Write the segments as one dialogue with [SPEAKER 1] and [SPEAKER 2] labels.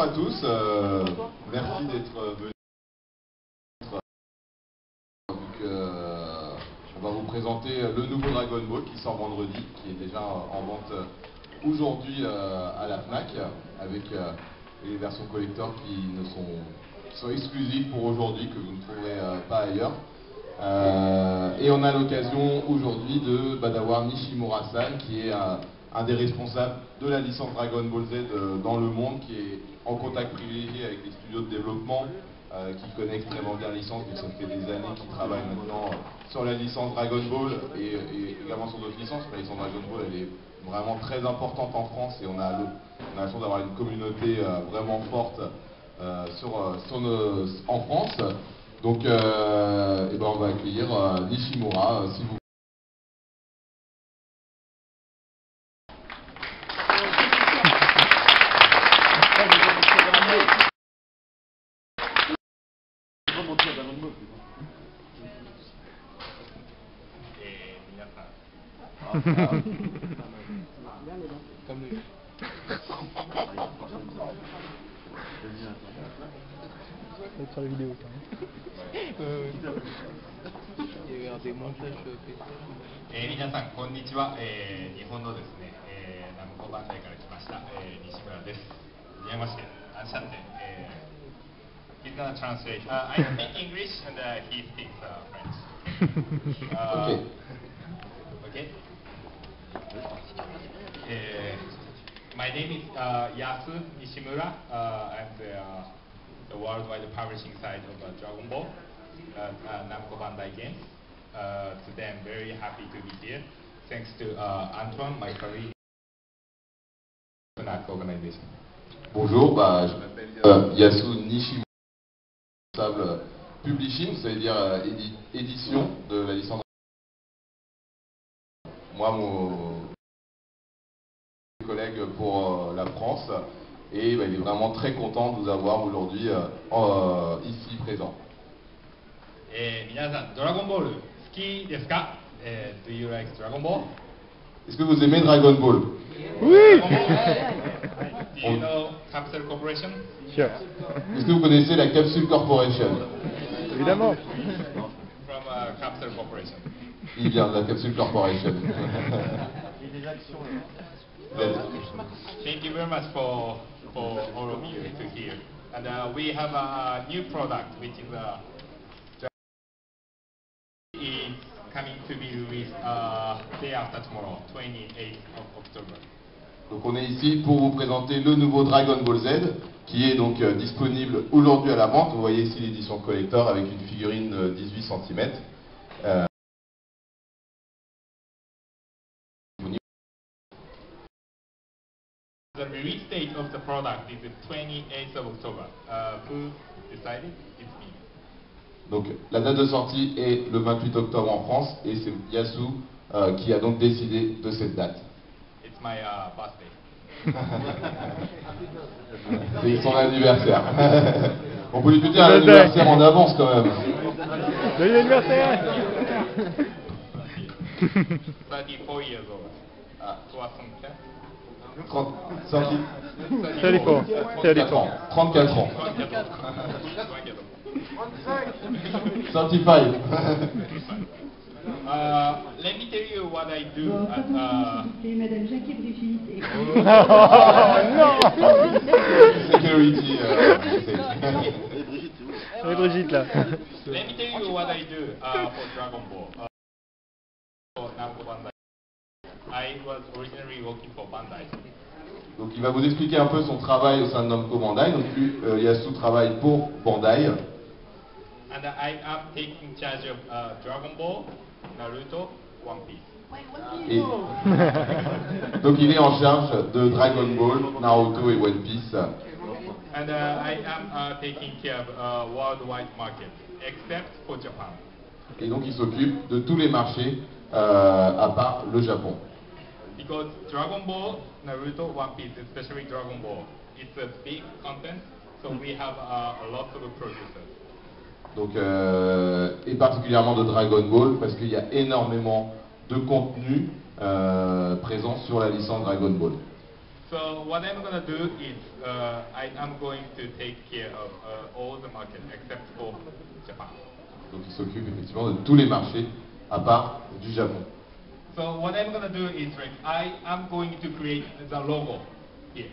[SPEAKER 1] à tous, merci d'être venus. On va vous présenter le nouveau Dragon Ball qui sort vendredi, qui est déjà en vente aujourd'hui à la FNAC, avec les versions collector qui sont exclusives pour aujourd'hui, que vous ne trouverez pas ailleurs. Et on a l'occasion aujourd'hui d'avoir Nishimura-san, qui est un des responsables de la licence Dragon Ball Z dans le monde, qui est en contact privilégié avec les studios de développement, qui connaît extrêmement bien la licence, mais ça fait des années qu'il travaille maintenant sur la licence Dragon Ball et également sur d'autres licences. La licence Dragon Ball, elle est vraiment très importante en France et on a la chance d'avoir une communauté vraiment forte en France. Donc on va accueillir Nishimura, si vous.
[SPEAKER 2] Sur la vidéo quand même. Il y a eu des montages PC.
[SPEAKER 3] 皆さんこんにちは、日本のですね、ナムコバンダイから来ました、西村です。はじめまして。He's gonna translate. I speak English and he speaks French. Okay. My name is Yasu Nishimura. I'm the worldwide publishing side of Dragon Ball, Namco Bandai Games. Today I'm very happy to be here, thanks to Antoine, my colleague, FNAC organization.
[SPEAKER 1] Bonjour, je m'appelle Yasu Nishimura, responsable publishing, ça veut dire édition de la licence. Moi, mon collègue pour la France, et il est vraiment très content de vous avoir aujourd'hui ici présent.
[SPEAKER 3] 皆さん、ドラゴンボール好きですか？Do you like Dragon Ball?
[SPEAKER 1] Est-ce que vous aimez Dragon Ball?
[SPEAKER 2] Oui.
[SPEAKER 3] Do you know Capsule Corporation?
[SPEAKER 2] Sure.
[SPEAKER 1] Est-ce que vous connaissez la Capsule Corporation?
[SPEAKER 2] Évidemment.
[SPEAKER 3] From Capsule Corporation.
[SPEAKER 1] Il vient de la Capsule Corporation.
[SPEAKER 3] Thank you very much for all of you to hear. And we have a new product which is coming to be released day after tomorrow, 28th of October.
[SPEAKER 1] Donc on est ici pour vous présenter le nouveau Dragon Ball Z qui est donc disponible aujourd'hui à la vente. Vous voyez ici l'édition collector avec une figurine de 18 cm.
[SPEAKER 3] The release date of the product is the 28th of October. Who decided? It's me.
[SPEAKER 1] Donc la date de sortie est le 28 octobre en France et c'est Yasu qui a donc décidé de cette date.
[SPEAKER 3] It's my birthday.
[SPEAKER 1] C'est son anniversaire. On peut lui dire l'anniversaire en avance quand même.
[SPEAKER 2] Joyeux anniversaire.
[SPEAKER 3] 34 years old.
[SPEAKER 1] 34 ans. 34 ans. 35.
[SPEAKER 3] Let me tell you what I do at
[SPEAKER 4] Madame Jacquet Brigitte.
[SPEAKER 2] Non.
[SPEAKER 1] Security.
[SPEAKER 2] Oui, Brigitte là.
[SPEAKER 3] Let me tell you what I do for Dragon Ball. For Namco Bandai. I was originally working for Bandai.
[SPEAKER 1] Donc il va vous expliquer un peu son travail au sein de Namco Bandai. Donc lui, Yasu travaille pour Bandai.
[SPEAKER 3] And I am taking charge of Dragon Ball, Naruto, One Piece.
[SPEAKER 1] Et donc il est en charge de Dragon Ball, Naruto et One Piece.
[SPEAKER 3] And I am taking care of worldwide market, except for Japan.
[SPEAKER 1] Et donc il s'occupe de tous les marchés à part le Japon.
[SPEAKER 3] Because Dragon Ball, Naruto, One Piece, especially Dragon Ball, it's a big content, so we have a lot of producers.
[SPEAKER 1] Donc, et particulièrement de Dragon Ball, parce qu'il y a énormément de contenu présent sur la licence Dragon Ball.
[SPEAKER 3] So what I'm gonna do is I am going to take care of all the markets except for Japan.
[SPEAKER 1] Donc il s'occupe effectivement de tous les marchés à part du Japon.
[SPEAKER 3] So what I'm gonna do is like I am going to create the logo here.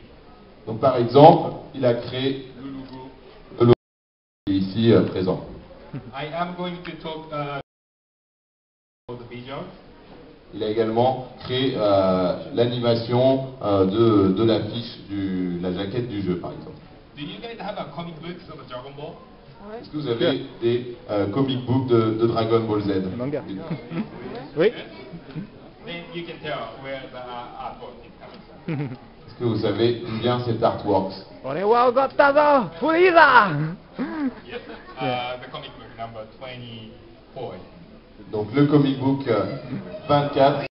[SPEAKER 1] Donc par exemple, il a créé le logo qui est ici présent.
[SPEAKER 3] I am going to talk about the visuals.
[SPEAKER 1] Il a également créé l'animation de l'affiche, la jaquette du jeu par exemple.
[SPEAKER 3] Do you guys have a comic books of Dragon Ball?
[SPEAKER 1] Est-ce que vous avez des comic books de Dragon Ball Z?
[SPEAKER 2] Manga. Oui.
[SPEAKER 3] Then you can tell where the artwork is coming from.
[SPEAKER 1] Est-ce que vous savez d'où vient cet artwork?
[SPEAKER 2] Allez, wow, Gottazo! Furiza!
[SPEAKER 3] Yes, the comic book number 24.
[SPEAKER 1] Donc le comic book 24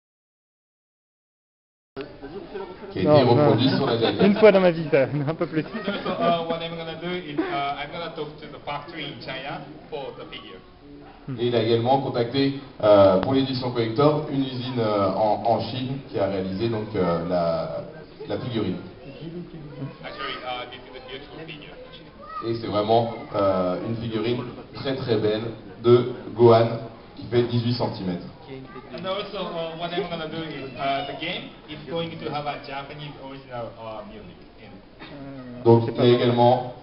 [SPEAKER 1] qui a été reproduit sur la jaquette.
[SPEAKER 2] Une fois dans ma vie, ça, un peu plus.
[SPEAKER 3] So what I'm gonna do is I'm gonna talk to the factory in China for the figure.
[SPEAKER 1] Et il a également contacté pour l'édition collector une usine en Chine qui a réalisé donc la figurine.
[SPEAKER 3] Actually, this is a beautiful figure.
[SPEAKER 1] Et c'est vraiment une figurine très très belle de Gohan qui fait 18 cm.
[SPEAKER 3] And also, what I'm gonna do is the game is going to have a Japanese original music in it.
[SPEAKER 1] Donc il y a également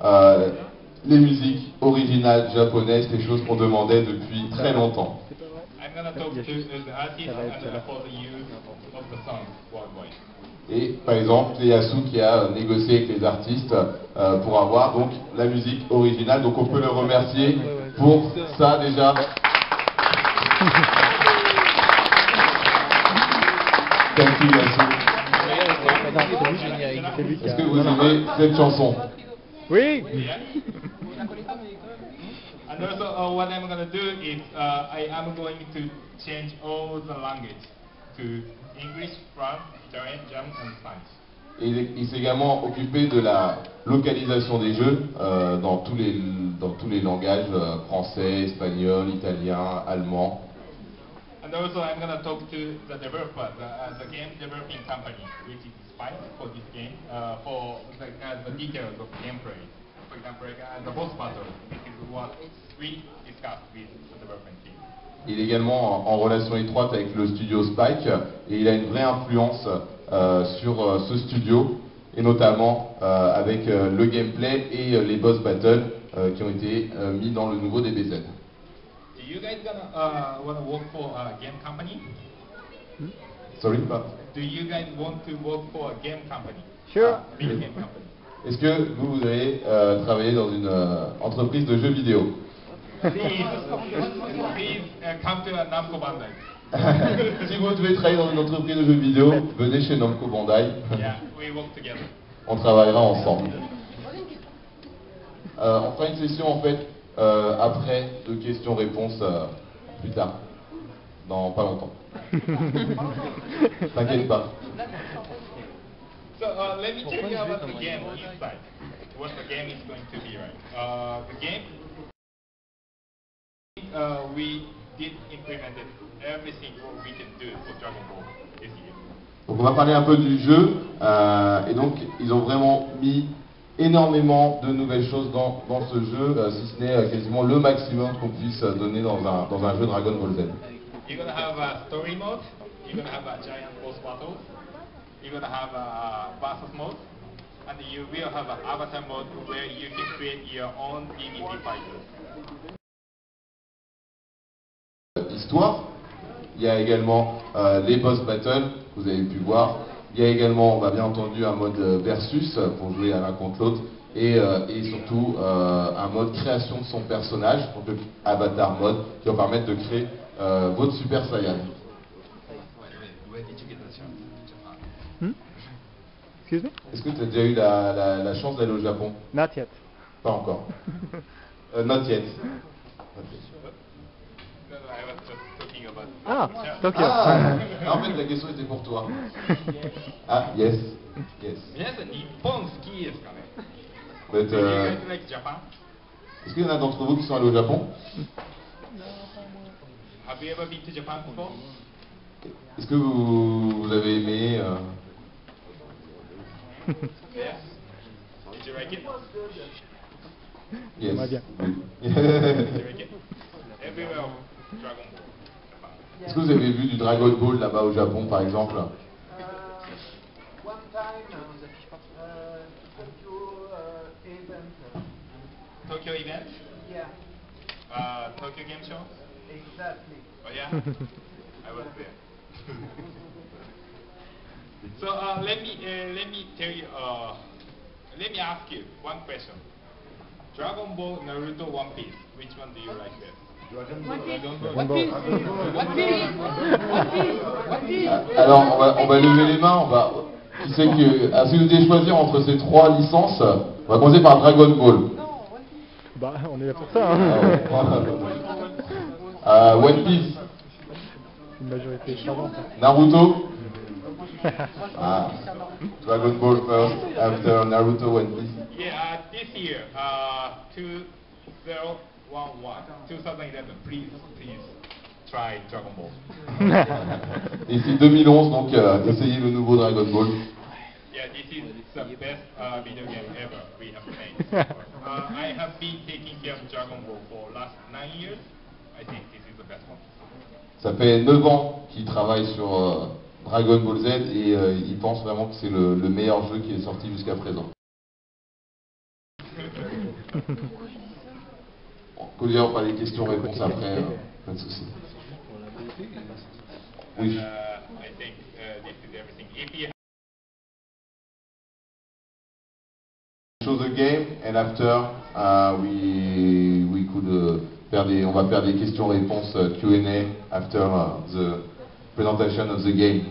[SPEAKER 1] les musiques originales japonaises, des choses qu'on demandait depuis très longtemps.
[SPEAKER 3] I'm gonna talk to the artist and for the use of the song worldwide.
[SPEAKER 1] Et par exemple, Ieyasu qui a négocié avec les artistes pour avoir donc la musique originale. Donc on peut le remercier pour ça déjà. Thank you, Ieyasu. Est-ce que vous aimez cette chanson?
[SPEAKER 2] Oui.
[SPEAKER 3] And also, what I'm gonna do is I am going to change all the language to English, French, German, and Spanish.
[SPEAKER 1] Et il s'est également occupé de la localisation des jeux dans tous les langages français, espagnol, italien, allemand.
[SPEAKER 3] And also, I'm gonna talk to the developer, the game developing company, which is Spike for this game, for the details of gameplay. For example, the boss battle. This is what we discussed with the development team.
[SPEAKER 1] Il est également en relation étroite avec le studio Spike et il a une vraie influence sur ce studio et notamment avec le gameplay et les boss battles qui ont été mis dans le nouveau DBZ.
[SPEAKER 3] Do you guys gonna wanna work for a game company?
[SPEAKER 1] Sorry, but
[SPEAKER 3] Do you guys want to work for a game company?
[SPEAKER 2] Sure.
[SPEAKER 3] Big game company.
[SPEAKER 1] est-ce que vous voudriez travailler dans une entreprise de jeux vidéo?
[SPEAKER 3] Please come to Namco Bandai.
[SPEAKER 1] Si vous devez travailler dans une entreprise de jeux vidéo, venez chez Namco Bandai.
[SPEAKER 3] Yeah, we work together.
[SPEAKER 1] On travaillera ensemble. On fera une session en fait après de questions-réponses plus tard, dans pas longtemps. T'inquiète pas.
[SPEAKER 3] So let me tell you about the game inside. What the game is going to be, right? The game we did implemented everything what we can do for Dragon Ball this year.
[SPEAKER 1] Donc on va parler un peu du jeu et donc ils ont vraiment mis énormément de nouvelles choses dans ce jeu, si ce n'est quasiment le maximum qu'on puisse donner dans un jeu Dragon Ball Z.
[SPEAKER 3] You're gonna have a story mode. You're gonna have a giant boss battle. You're gonna have a versus mode, and you will have an avatar mode where you can create your own PvP fighters.
[SPEAKER 1] Histoire. Il y a également les boss battles que vous avez pu voir. Il y a également, bien entendu, un mode versus pour jouer à l'un contre l'autre et surtout un mode création de son personnage, donc le avatar mode qui va permettre de créer votre Super Saiyan.
[SPEAKER 3] Where did you get the chance to Japan?
[SPEAKER 2] Excuse me?
[SPEAKER 1] Est-ce que tu as déjà eu la chance d'aller au Japon?
[SPEAKER 2] Not yet.
[SPEAKER 1] Pas encore. Not yet.
[SPEAKER 3] No, I was just talking about.
[SPEAKER 2] Ah,
[SPEAKER 3] Japan.
[SPEAKER 2] Tokyo.
[SPEAKER 1] Ah, en fait, la question était pour toi. Ah, yes. Yes.
[SPEAKER 3] 皆さん日本好きですかね
[SPEAKER 1] But,
[SPEAKER 3] Do you guys like Japan?
[SPEAKER 1] est-ce qu'il y en a d'entre vous qui sont allés au Japon?
[SPEAKER 3] Have you ever been to Japan before?
[SPEAKER 1] Est-ce que vous avez aimé
[SPEAKER 3] Yeah. Did you like it?
[SPEAKER 1] Yes.
[SPEAKER 2] J'aimerais bien.
[SPEAKER 3] Did you like it? Everywhere Dragon Ball.
[SPEAKER 1] Est-ce que vous avez vu du Dragon Ball là-bas au Japon, par exemple?
[SPEAKER 5] One time, Tokyo event.
[SPEAKER 3] Tokyo event?
[SPEAKER 5] Yeah,
[SPEAKER 3] Tokyo Game Show?
[SPEAKER 5] exactly.
[SPEAKER 3] Oh yeah? I was there. So let me tell you. Let me ask you one question. Dragon Ball, Naruto, One Piece. Which one do you like best?
[SPEAKER 1] Alors, on va lever les mains. Qui c'est que, si vous devez choisir entre ces trois licences, on va commencer par Dragon Ball.
[SPEAKER 2] Bah, on est là pour ça, hein.
[SPEAKER 1] One Piece,
[SPEAKER 2] Une majorité écrasante.
[SPEAKER 1] Naruto. Dragon Ball first, after Naruto, One Piece.
[SPEAKER 3] Yeah, this year, 2011, please try Dragon Ball.
[SPEAKER 1] Et c'est 2011, donc essayez le nouveau Dragon Ball.
[SPEAKER 3] Yeah, this is the best video game ever we have made. I have been taking care of Dragon Ball for last 9 years. I think this is the best one.
[SPEAKER 1] Ça fait 9 ans qu'il travaille sur Dragon Ball Z et il pense vraiment que c'est le meilleur jeu qui est sorti jusqu'à présent. On va les questions-réponses après, pas de souci. Oui.
[SPEAKER 3] I think this is everything. If you
[SPEAKER 1] Show the game and after we could on va faire des questions-réponses Q&A after the presentation of the game.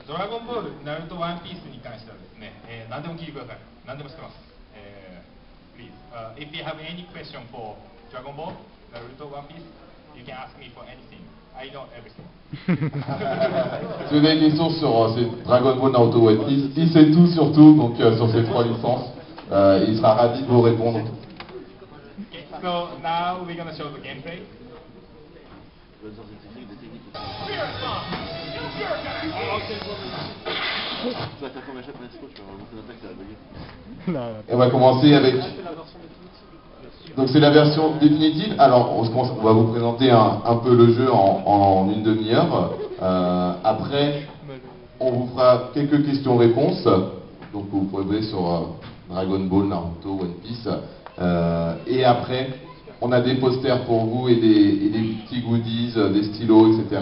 [SPEAKER 3] ドラゴンボール、ナルト、ワンピースに関してはですね、何でも聞いてください。何でも知ってます。Please, if you have any question for Dragon Ball, Naruto, One Piece, you can ask me for anything. I know everything.
[SPEAKER 1] Si vous avez des questions sur Dragon Ball, Naruto, One Piece, il sait tout surtout, donc sur ces trois licences, il sera ravi de vous répondre.
[SPEAKER 3] Okay, so now we're gonna show the gameplay.
[SPEAKER 2] Non,
[SPEAKER 1] Et on va commencer avec... Donc c'est la version définitive. Alors on va vous présenter un peu le jeu en une demi-heure. Après, on vous fera quelques questions-réponses. Donc vous pourrez poser sur Dragon Ball, Naruto, One Piece. Et après, on a des posters pour vous et des petits goodies, des stylos, etc.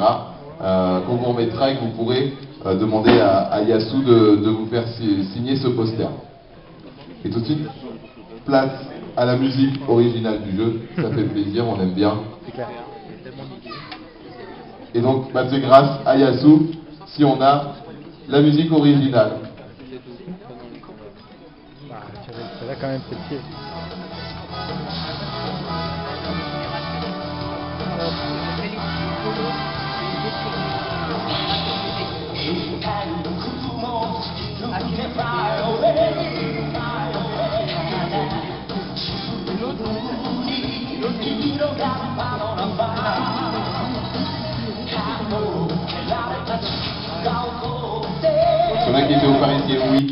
[SPEAKER 1] Qu'on vous remettra et que vous pourrez demander à Yasu de vous faire signer ce poster. Et tout de suite, place à la musique originale du jeu. Ça fait plaisir, on aime bien.
[SPEAKER 2] c'est clair.
[SPEAKER 1] Et donc, c'est grâce à Yasu si on a la musique originale.
[SPEAKER 2] Bah, ça va quand même, c'est le pied.
[SPEAKER 1] Il y en a qui étaient au Paris Game Week.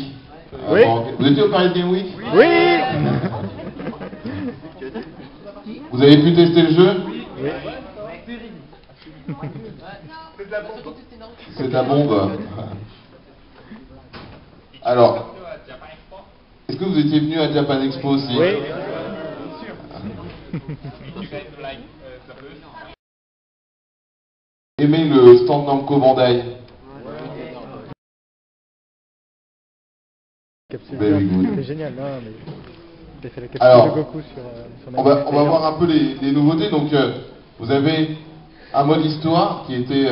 [SPEAKER 2] Oui.
[SPEAKER 1] Vous étiez au Paris Game Week?
[SPEAKER 2] Oui.
[SPEAKER 1] Vous avez pu tester le jeu?
[SPEAKER 2] Oui.
[SPEAKER 1] C'est de la bombe. Alors, est-ce que vous étiez venu à Japan Expo aussi?
[SPEAKER 2] Oui.
[SPEAKER 3] You guys like the booth?
[SPEAKER 1] Aimez le stand Namco Bandai?
[SPEAKER 2] Capsule
[SPEAKER 1] Very
[SPEAKER 2] Girl,
[SPEAKER 1] good.
[SPEAKER 2] c'est génial, non mais j'ai fait la capsule
[SPEAKER 1] Alors,
[SPEAKER 2] de Goku sur
[SPEAKER 1] On va voir un peu les nouveautés. Donc, vous avez un mode histoire qui était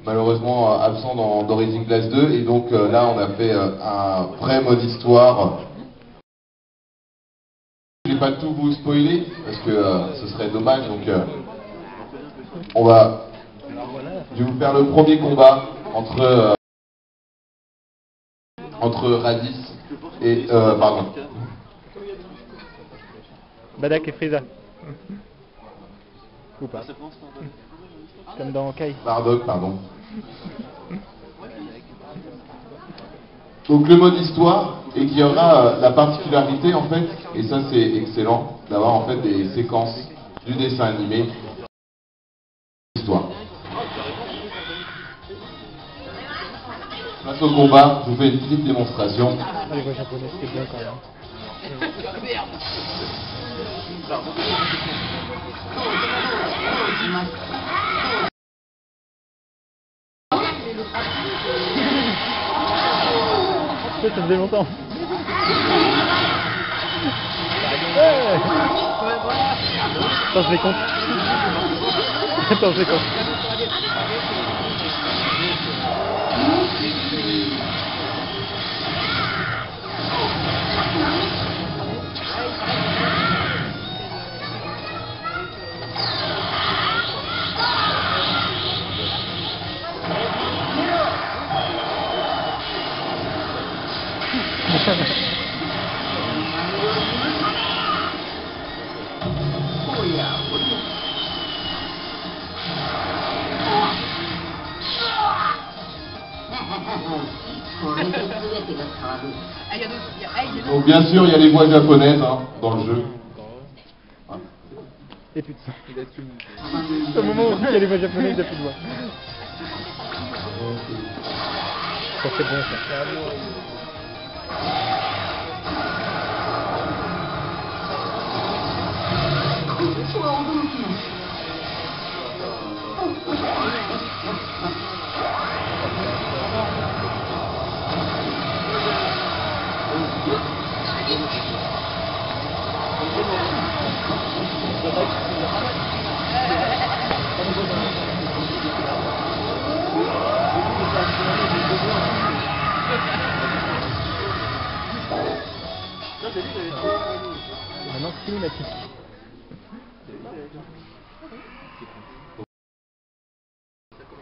[SPEAKER 1] malheureusement absent dans Rising Blast 2. Et donc là, on a fait un vrai mode histoire. Je vais pas tout vous spoiler parce que ce serait dommage. Donc, je vais vous faire le premier combat entre Raditz et pardon.
[SPEAKER 2] Badak et Frieza. Ou pas. Comme dans Kai.
[SPEAKER 1] Bardock, pardon. Donc le mode histoire, et qu'il y aura la particularité en fait, et ça c'est excellent, d'avoir en fait des séquences du dessin animé histoire. Place au combat, je vous fais une petite démonstration.
[SPEAKER 2] Ah, les voix japonaises, c'est bien quand même. Ça faisait longtemps. Ouais. Attends, je les compte. Attends, je les compte.
[SPEAKER 1] Donc bien sûr, il y a les voix japonaises hein, dans le jeu.
[SPEAKER 2] Et plus de ça. Au moment où il y a les voix japonaises, il n'y a plus de voix. Ça c'est bon ça. Maintenant cinématique.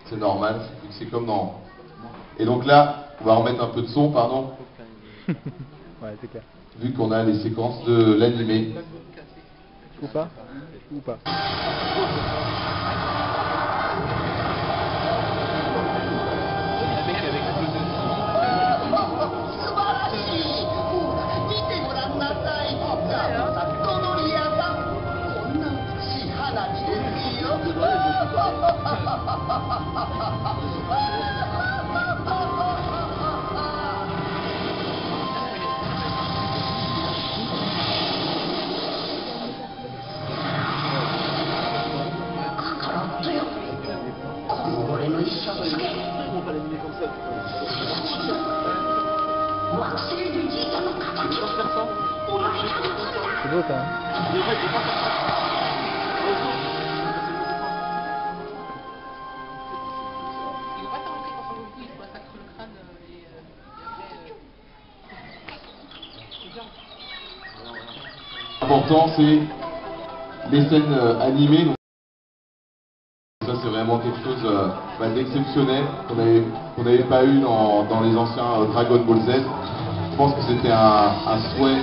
[SPEAKER 1] C'est normal, c'est comme dans... Et donc là, on va remettre un peu de son, pardon.
[SPEAKER 2] Ouais, c'est clair.
[SPEAKER 1] Vu qu'on a les séquences de l'animé.
[SPEAKER 2] Ou pas. Ou pas. C'est beau ça.
[SPEAKER 6] Il ne faut pas t'entrer quand on le coup, il faut attaquer le crâne et après.
[SPEAKER 1] L'important c'est les scènes animées. Donc, ça c'est vraiment quelque chose d'exceptionnel qu'on n'avait pas eu dans les anciens Dragon Ball Z. Je pense que c'était un souhait.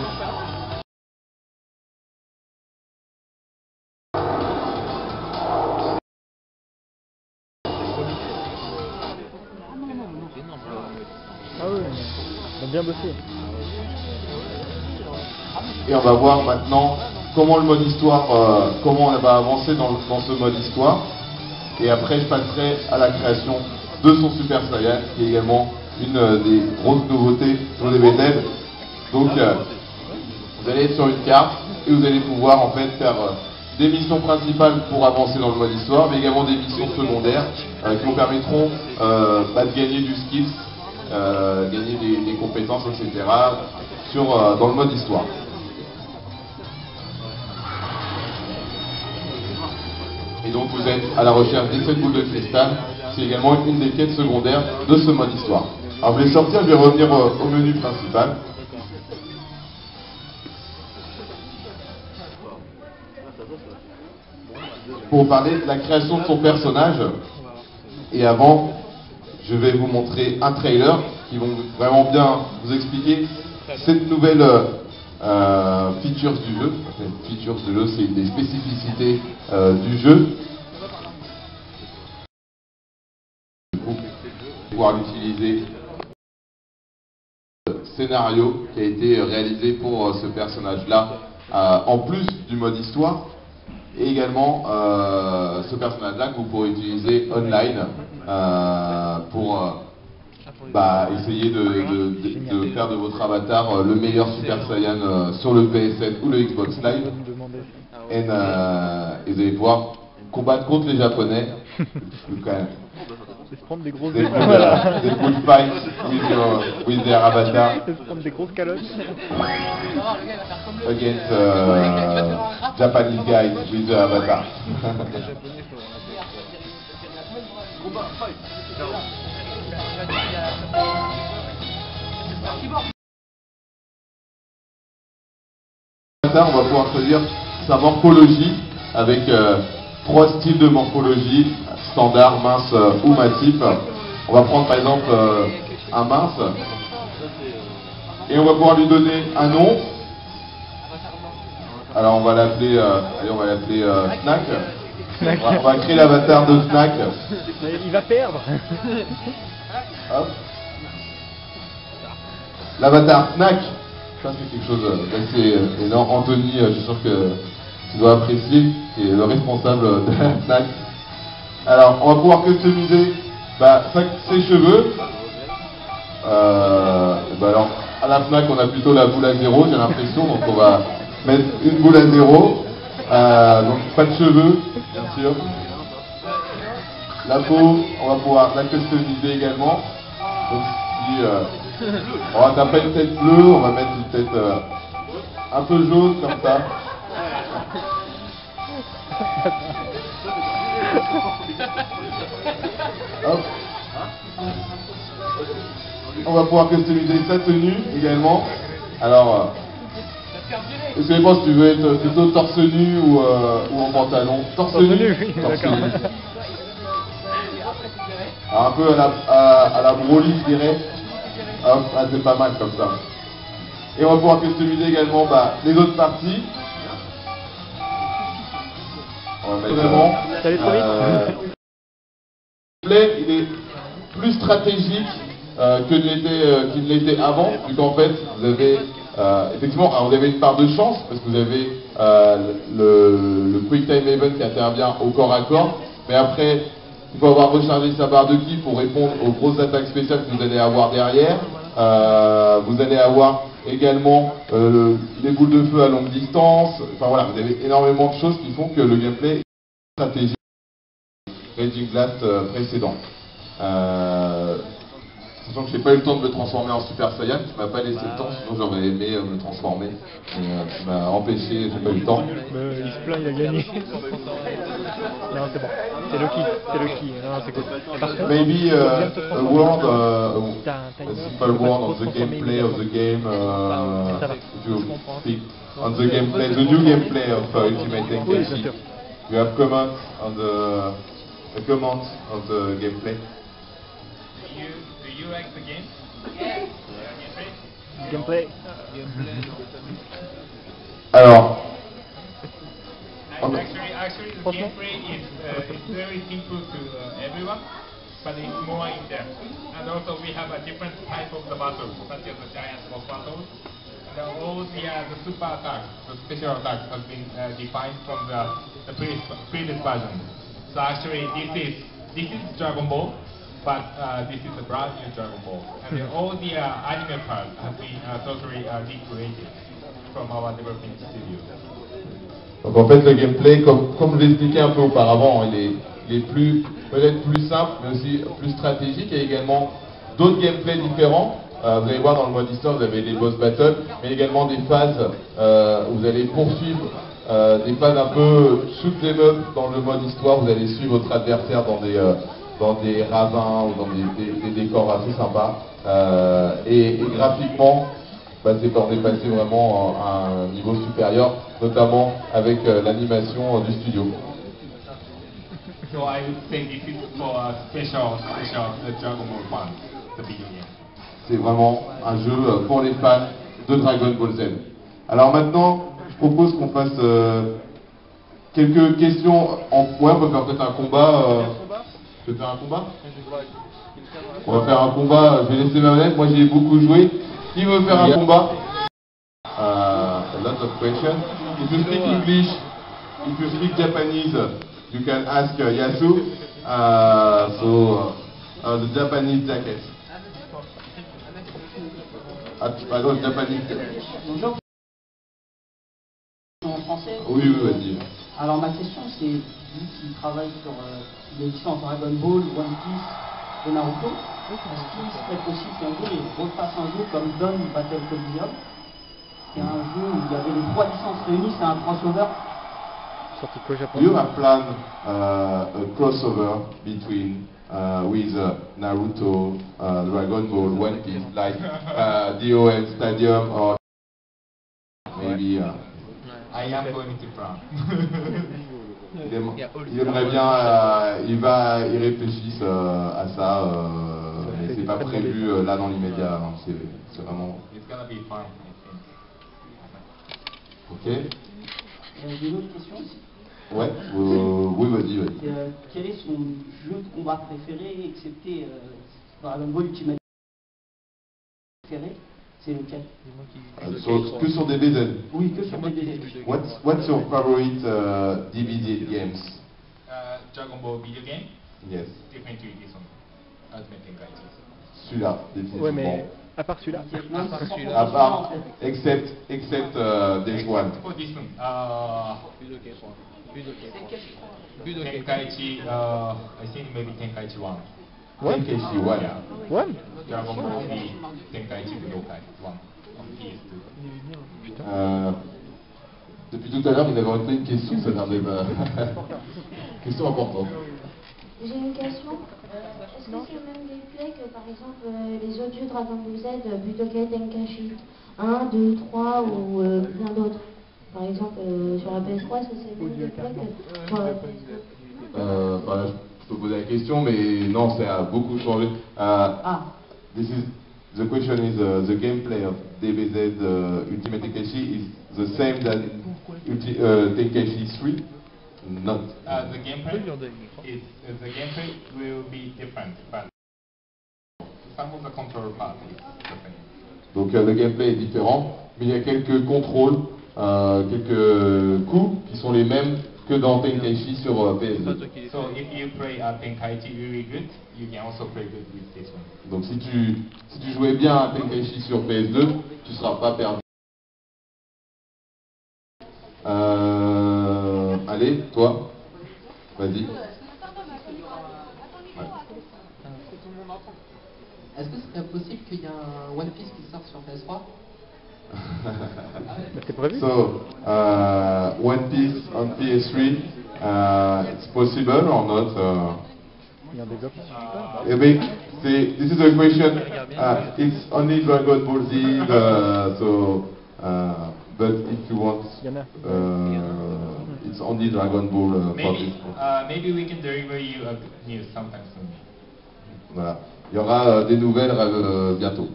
[SPEAKER 2] Ah oui, on a bien bossé.
[SPEAKER 1] Et on va voir maintenant comment le mode histoire, comment on va avancer dans ce mode histoire. Et après je passerai à la création de son Super Saiyan, qui est également une des grosses nouveautés sur les BTED. Donc vous allez être sur une carte et vous allez pouvoir en fait faire des missions principales pour avancer dans le mode histoire, mais également des missions secondaires qui vous permettront de gagner du skills, gagner des compétences, etc. Dans le mode histoire. Et donc vous êtes à la recherche des 7 boules de cristal, c'est également une des quêtes secondaires de ce mode histoire. Alors je vais sortir, je vais revenir au menu principal. Pour parler de la création de son personnage. Et avant, je vais vous montrer un trailer qui vont vraiment bien vous expliquer cette nouvelle features du jeu. Features du jeu, c'est des spécificités du jeu. Vous pouvoir l'utiliser scénario qui a été réalisé pour ce personnage-là, en plus du mode histoire, et également ce personnage-là que vous pourrez utiliser online pour essayer de faire de votre avatar le meilleur Super Saiyan sur le PSN ou le Xbox Live. Et vous allez pouvoir combattre contre les Japonais. Quand même.
[SPEAKER 2] Se prendre des grosses
[SPEAKER 1] Des good fights with their avatar
[SPEAKER 2] Se prendre des grosses calottes.
[SPEAKER 1] against Japanese guys with their avatar. On va pouvoir choisir sa morphologie avec 3 styles de morphologie, standard, mince ou massif. On va prendre par exemple un mince et on va pouvoir lui donner un nom. Alors on va l'appeler Snack. On va créer l'avatar de Snack.
[SPEAKER 2] Il va perdre.
[SPEAKER 1] Hop. L'avatar Snack. Ça c'est quelque chose d'assez énorme. Anthony, je suis sûr que tu dois apprécier, qui est le responsable de la Snack. Alors on va pouvoir customiser ses cheveux. Alors à la Fnac on a plutôt la boule à 0, j'ai l'impression, donc on va mettre une boule à 0. Donc pas de cheveux, bien sûr. La peau, on va pouvoir la customiser également. Donc si t'as pas une tête bleue, on va mettre une tête un peu jaune comme ça. Hop. On va pouvoir customiser sa tenue également. Alors, est-ce que si tu veux être plutôt torse nu ou en pantalon? Torse nu. Torse nu. Alors, un peu à la Broly, je dirais. Hop, c'est pas mal comme ça. Et on va pouvoir customiser également les autres parties. On va mettre vraiment.
[SPEAKER 2] Ça allait trop vite.
[SPEAKER 1] Il est plus stratégique qu'il ne l'était avant, vu qu'en fait vous avez effectivement, alors vous avez une part de chance parce que vous avez le Quick Time Event qui intervient au corps à corps, mais après il faut avoir rechargé sa barre de ki pour répondre aux grosses attaques spéciales que vous allez avoir derrière. Vous allez avoir également les boules de feu à longue distance. Enfin voilà, vous avez énormément de choses qui font que le gameplay est stratégique. Raging Blast précédent. Sachant que j'ai pas eu le temps de me transformer en Super Saiyan, tu m'as pas laissé le temps, sinon j'aurais aimé me transformer. Tu m'as empêché, j'ai pas eu le temps.
[SPEAKER 2] Il se plaint, il a gagné. Non, c'est bon. C'est Loki. Non, c'est cool.
[SPEAKER 1] Maybe a word, a simple word on the gameplay of the game. If you speak on the gameplay, the new gameplay of Ultimate Tenkaichi. You have comments on the gameplay.
[SPEAKER 3] Do you like the game?
[SPEAKER 2] Gameplay.
[SPEAKER 1] Alors,
[SPEAKER 3] Actually, the gameplay is very simple to everyone, but it's more in depth. And also, we have a different type of the battles, such as the giant boss battles. And all the super attacks, the special attacks, have been defined from the previous version. So actually, this is Dragon Ball, but this is a brand new Dragon Ball. And then all the anime parts have been totally recreated from our developing studio.
[SPEAKER 1] donc en fait le gameplay, comme je l'ai expliqué un peu auparavant, il est peut-être plus simple, mais aussi plus stratégique. Il y a également d'autres gameplays différents. Vous allez voir dans le mode histoire, vous avez des boss battles, mais également des phases où vous allez poursuivre des phases un peu shoot them up dans le mode histoire. Vous allez suivre votre adversaire dans des ravins ou dans des décors assez sympas. Et graphiquement, on est passé vraiment à un niveau supérieur, notamment avec l'animation du studio.
[SPEAKER 3] So I would say this is for a special Dragon Ball fans, the video game.
[SPEAKER 1] C'est vraiment un jeu pour les fans de Dragon Ball Z. Alors maintenant, je propose qu'on fasse quelques questions. Ouais, on peut faire peut-être un combat. Je peux faire un combat? On va faire un combat. Je vais laisser ma manette. Moi, j'y ai beaucoup joué. Qui veut faire un combat? A lot of questions. If you speak English, if you speak Japanese, you can ask Yasu. The Japanese jacket. Pardon, Japanese.
[SPEAKER 7] Bonjour. En français.
[SPEAKER 1] Oui, vas-y.
[SPEAKER 7] Alors ma question c'est, vu qu'il travaille sur les licences Dragon Ball, One Piece et Naruto, est-ce qu'il serait possible qu'un jour il refasse un jeu comme Dawn Battle Coliseum, qui est un jeu où il y avait les 3 licences réunies, c'est un crossover?
[SPEAKER 2] Sorti qu'au Japon.
[SPEAKER 1] You have planned a crossover between with Naruto, Dragon Ball, One Piece, like DOL Stadium or maybe.
[SPEAKER 3] I am going to plan.
[SPEAKER 1] Il aimerait bien, il réfléchisse à ça, mais c'est pas prévu là dans l'immédiat. Hein, c'est vraiment.
[SPEAKER 3] It's gonna be fun, I think.
[SPEAKER 1] Ok.
[SPEAKER 7] J'ai une autre question aussi.
[SPEAKER 1] Ouais. Oui, vas-y.
[SPEAKER 7] Quel est son jeu de combat préféré, excepté Dragon Ball Ultimate préféré? C'est lequel?
[SPEAKER 1] Que sur DBZ.
[SPEAKER 7] Oui, que sur DBZ.
[SPEAKER 1] What's your favorite DBZ games?
[SPEAKER 3] Dragon Ball video game?
[SPEAKER 1] Yes.
[SPEAKER 3] Definitely this one. Ultimate Tenkaichi.
[SPEAKER 1] Celui-là, définitivement.
[SPEAKER 2] Ouais, mais à part celui-là.
[SPEAKER 1] À part, except this one.
[SPEAKER 3] For this one, Tenkaichi, I think maybe Tenkaichi 1.
[SPEAKER 2] One?
[SPEAKER 1] Tenkaichi 1.
[SPEAKER 3] Yeah.
[SPEAKER 2] One?
[SPEAKER 3] Dragon Ball V Tenkaichi Budokai 1 on PS2.
[SPEAKER 1] Depuis tout à l'heure, il avait envie de une question, ça a l'air question importante.
[SPEAKER 8] J'ai une question. Est-ce que c'est le même gameplay que par exemple les autres jeux Dragon Ball Z, Budokai Tenkaichi 1, 2, 3 ou plein d'autres? Par exemple sur la PS3, est-ce que c'est le même gameplay que sur la PS2?
[SPEAKER 1] Je peux poser la question, mais non, ça a beaucoup changé. The question is the gameplay of DBZ Ultimate Tenkaichi is the same that Tenkaichi 3? Not.
[SPEAKER 3] The gameplay will be different, but some of the control part is the same.
[SPEAKER 1] Donc le gameplay est différent, mais il y a quelques contrôles, quelques coups qui sont les mêmes que dans Tenkaichi sur PS2.
[SPEAKER 3] So if you play Tenkaichi really good, you can also play good with this one.
[SPEAKER 1] Donc si tu jouais bien à Tenkaichi sur PS2, tu ne seras pas perdu. Allez, toi, vas-y.
[SPEAKER 6] Est-ce que ce serait possible qu'il y ait un One Piece qui sorte sur PS3?
[SPEAKER 2] C'est prévu?
[SPEAKER 1] So, One Piece on PS3, it's possible or not?
[SPEAKER 2] Il y a un développement.
[SPEAKER 1] This is a question. It's only Dragon Ball Z, but if you want, it's only Dragon Ball for this.
[SPEAKER 3] Maybe we can deliver you a good news sometime soon.
[SPEAKER 1] Voilà. Il y aura des nouvelles bientôt.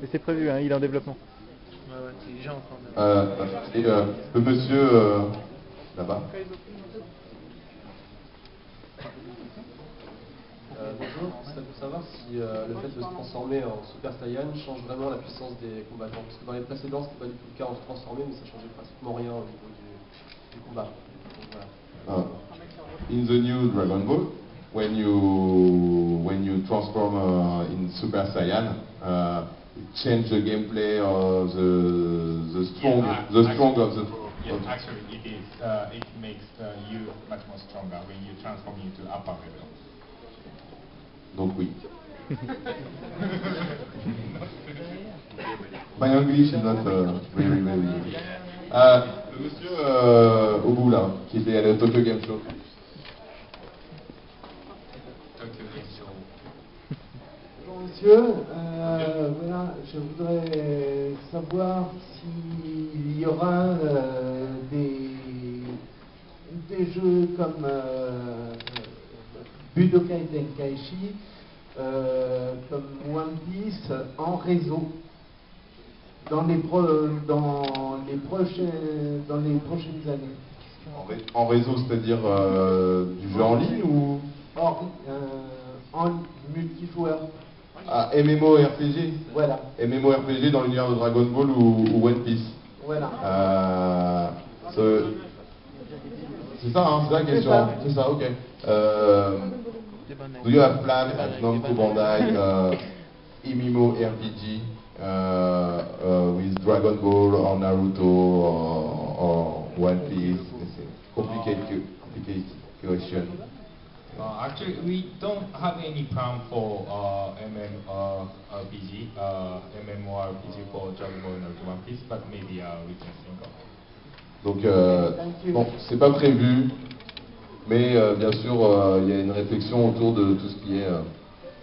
[SPEAKER 2] Mais c'est prévu, hein, il est en développement.
[SPEAKER 7] Ouais, c'est déjà en train de...
[SPEAKER 1] Et le monsieur là-bas.
[SPEAKER 9] Bonjour, c'est pour savoir si le fait de se transformer en Super Saiyan change vraiment la puissance des combattants. Parce que dans les précédents, c'était pas du tout le cas, on se transformait, mais ça changeait pratiquement rien au niveau du combat. Donc, voilà.
[SPEAKER 1] In the new Dragon Ball, when you transform in Super Saiyan, it changes the gameplay of the strong of the.
[SPEAKER 3] Yes, actually it is. It makes you much more stronger when you transform into upper level.
[SPEAKER 1] Donc oui. My English is not very very good. Le monsieur au bout là, qui était à la Tokyo Game Show.
[SPEAKER 5] Bonjour monsieur, voilà, je voudrais savoir s'il y aura des jeux comme Budokai Tenkaichi, comme One Piece en réseau dans les prochaines années.
[SPEAKER 1] En réseau, c'est-à-dire du jeu en ligne ou
[SPEAKER 5] en multijoueur.
[SPEAKER 1] Ah, MMORPG.
[SPEAKER 5] Voilà.
[SPEAKER 1] MMORPG dans l'univers de Dragon Ball ou One Piece.
[SPEAKER 5] Voilà.
[SPEAKER 1] C'est ça, hein, c'est ça la question. C'est ça, ok. Do you have plan at Namco Bandai MMORPG with Dragon Ball or Naruto or One Piece? It's a complicated question.
[SPEAKER 3] Actually, we don't have any plan for MMORPG for Dragon Ball and One Piece, but maybe we can think of it.
[SPEAKER 1] Donc, bon, c'est pas prévu, mais bien sûr, il y a une réflexion autour de tout ce qui est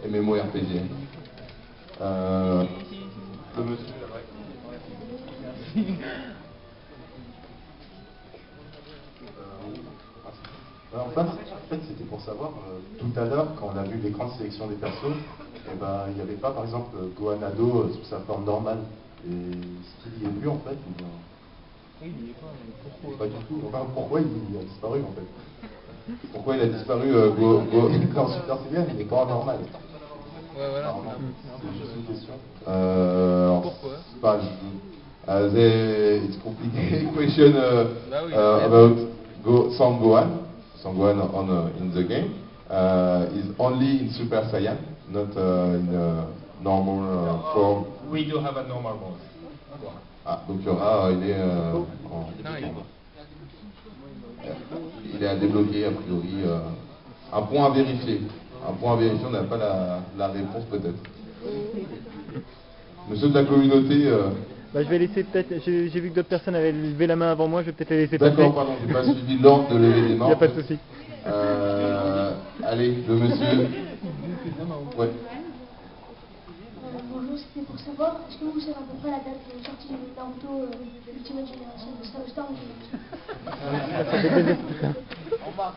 [SPEAKER 1] MMORPG. Le monsieur là-bas.
[SPEAKER 10] En fait c'était pour savoir, tout à l'heure, quand on a vu l'écran de sélection des persos, eh ben, il n'y avait pas, par exemple, Gohan Ado sous sa forme normale. Et ce qu'il y est plus, en fait,
[SPEAKER 2] Oui, il est pas, mais pourquoi?
[SPEAKER 10] pas du tout. Enfin, pourquoi il a disparu, en fait?
[SPEAKER 1] Pourquoi il a disparu
[SPEAKER 10] Quand Super Saiyan, il n'est pas en normal.
[SPEAKER 2] Ouais, voilà.
[SPEAKER 10] C'est juste une question.
[SPEAKER 2] Pourquoi?
[SPEAKER 1] Pas, it's complicated question about Son Gohan. Son Gohan in the game is only in Super Saiyan, not in a normal form.
[SPEAKER 3] We do have a normal mode.
[SPEAKER 1] Ah, donc il y aura, il est à débloquer a priori. Un point à vérifier. Un point à vérifier, on n'a pas la réponse peut-être. Monsieur de la communauté.
[SPEAKER 2] Bah, je vais laisser peut-être. J'ai vu que d'autres personnes avaient levé la main avant moi, je vais peut-être les laisser passer.
[SPEAKER 1] D'accord, pardon, j'ai pas suivi l'ordre de lever les mains.
[SPEAKER 2] Il n'y a pas de souci.
[SPEAKER 1] Allez, le monsieur. Ouais.
[SPEAKER 8] Bonjour, c'était pour savoir, est-ce que vous savez à peu près la date de sortie de Naruto Ultimate Generation de Star Wars?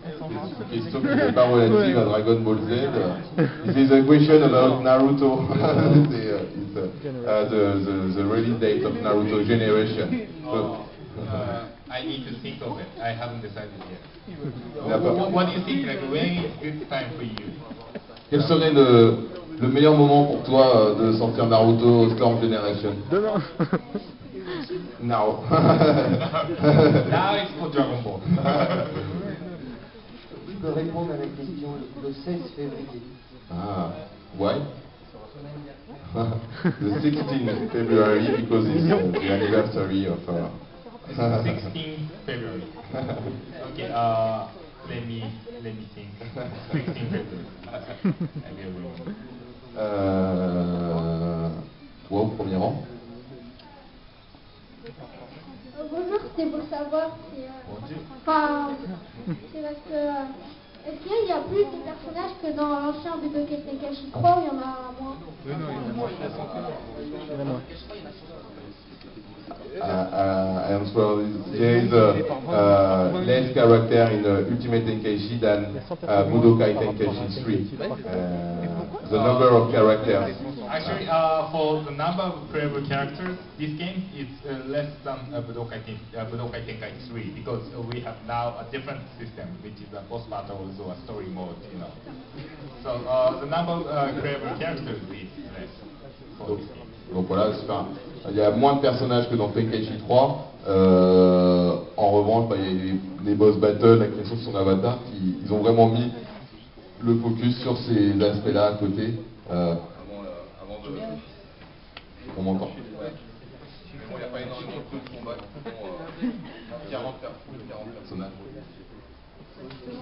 [SPEAKER 1] C'est une question qui n'est pas relative à Dragon Ball Z. This is a question about Naruto. The release date of Naruto Generation.
[SPEAKER 3] I need to think of it. I haven't decided yet.
[SPEAKER 1] D'accord.
[SPEAKER 3] What do you think? Like, when is good time for you?
[SPEAKER 1] Quel serait le meilleur moment pour toi de sortir Naruto Storm Generation?
[SPEAKER 2] Demain.
[SPEAKER 1] Now.
[SPEAKER 3] Now it's for Dragon Ball.
[SPEAKER 7] Je peux répondre à la question le 16 février.
[SPEAKER 1] Ah, why? The 16th February, because it's the anniversary of...
[SPEAKER 3] 16 February. Okay, let me think. 16 February.
[SPEAKER 1] Toi au premier rang.
[SPEAKER 8] Bonjour, c'était pour savoir si... Enfin, c'est parce que... Est-ce qu'il y a plus de personnages que dans l'ancien Budokai Tenkaichi 3 ou il y en a moins?
[SPEAKER 2] Oui, non, il y en a moins. Il y en a moins.
[SPEAKER 1] I answer there is less character in Ultimate Tenkaichi than Budokai Tenkaichi 3. The number of characters.
[SPEAKER 3] Actually, for the number of playable characters, this game is less than Budokai Tenkaichi 3 because we have now a different system, which is a boss battles or a story mode, you know. So the number of playable characters is less for this game.
[SPEAKER 1] Donc voilà, il y a moins de personnages que dans Tenkaichi 3. En revanche, il y a les boss battles, la création de son avatar, ils ont vraiment mis le focus sur ces aspects-là à côté. On m'entend. Il n'y a pas énormément de combats qui font 40 personnages.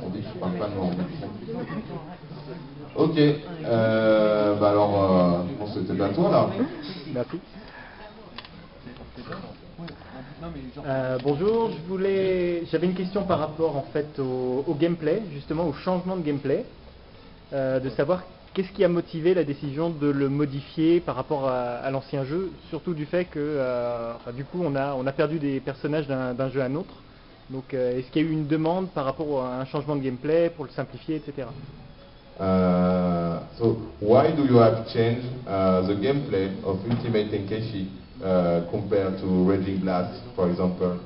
[SPEAKER 1] On dit que je parle pas de moi. Ok, bah alors, je pense que c'était à toi là.
[SPEAKER 2] Merci. Bonjour, j'avais une question par rapport en fait au gameplay, justement au changement de gameplay, de savoir qu'est-ce qui a motivé la décision de le modifier par rapport à l'ancien jeu, surtout du fait que du coup on a perdu des personnages d'un jeu à un autre. Donc est-ce qu'il y a eu une demande par rapport à un changement de gameplay pour le simplifier, etc.
[SPEAKER 1] So why do you have changed the gameplay of Ultimate Tenkaichi compared to Raging Blast, for example?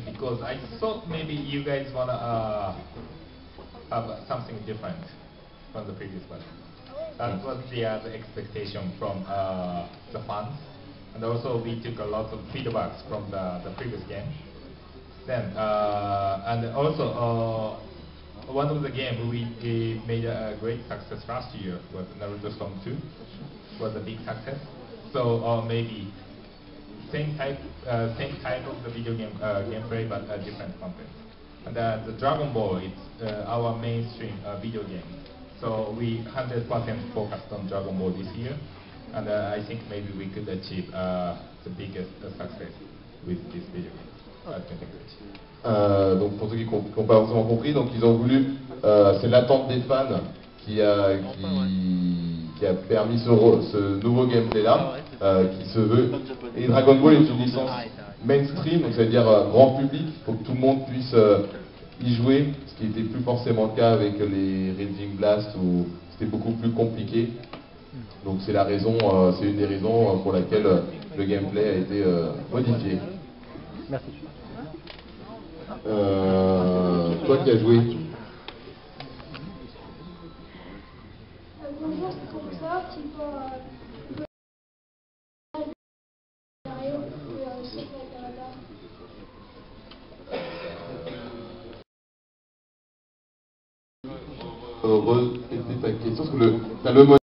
[SPEAKER 3] Because I thought maybe you guys wanna have something different. from the previous one. That was the expectation from the fans, and also we took a lot of feedbacks from the previous game. Then and also one of the game we made a great success last year was Naruto Storm 2, was a big success. So maybe same type of the video game gameplay, but different content. And the Dragon Ball is our mainstream video game. So we 100% focused on Dragon Ball this year, and I think maybe we could achieve the biggest success with this video game.
[SPEAKER 1] Donc pour ceux qui n'ont pas forcément compris, donc ils ont voulu, c'est l'attente des fans qui a permis ce nouveau gameplay là, qui se veut. Et Dragon Ball est une licence mainstream, donc ça veut dire grand public, il faut que tout le monde puisse y jouer, ce qui n'était plus forcément le cas avec les Raging Blast où c'était beaucoup plus compliqué. Donc c'est la raison, c'est une des raisons pour laquelle le gameplay a été modifié.
[SPEAKER 2] Merci.
[SPEAKER 1] Toi qui as joué.
[SPEAKER 8] Bonjour, c'est pour ça, tu
[SPEAKER 1] peux répéter ta question, parce que le